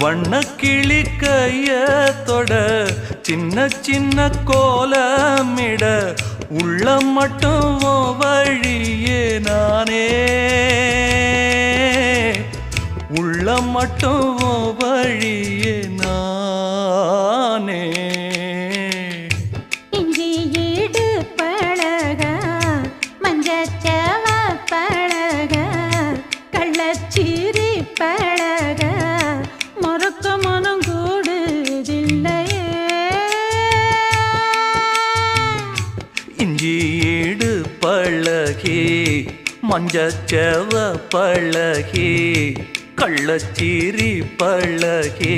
வண்ணக்கிளி கையத்தொட சின்ன சின்ன கோலமிட உள்ளம் மட்டும் வழியே நானே உள்ளம் மட்டும் வழியே நானே இஞ்சி ஈடு பழக மஞ்சச்சவ பழக கள்ளச்சீரி பழக மொறுக்க மனம் கூடுதில்லையே இஞ்சி ஈடு பழகி மஞ்சச்சவ பழகி கள்ளச்சீரி பழகி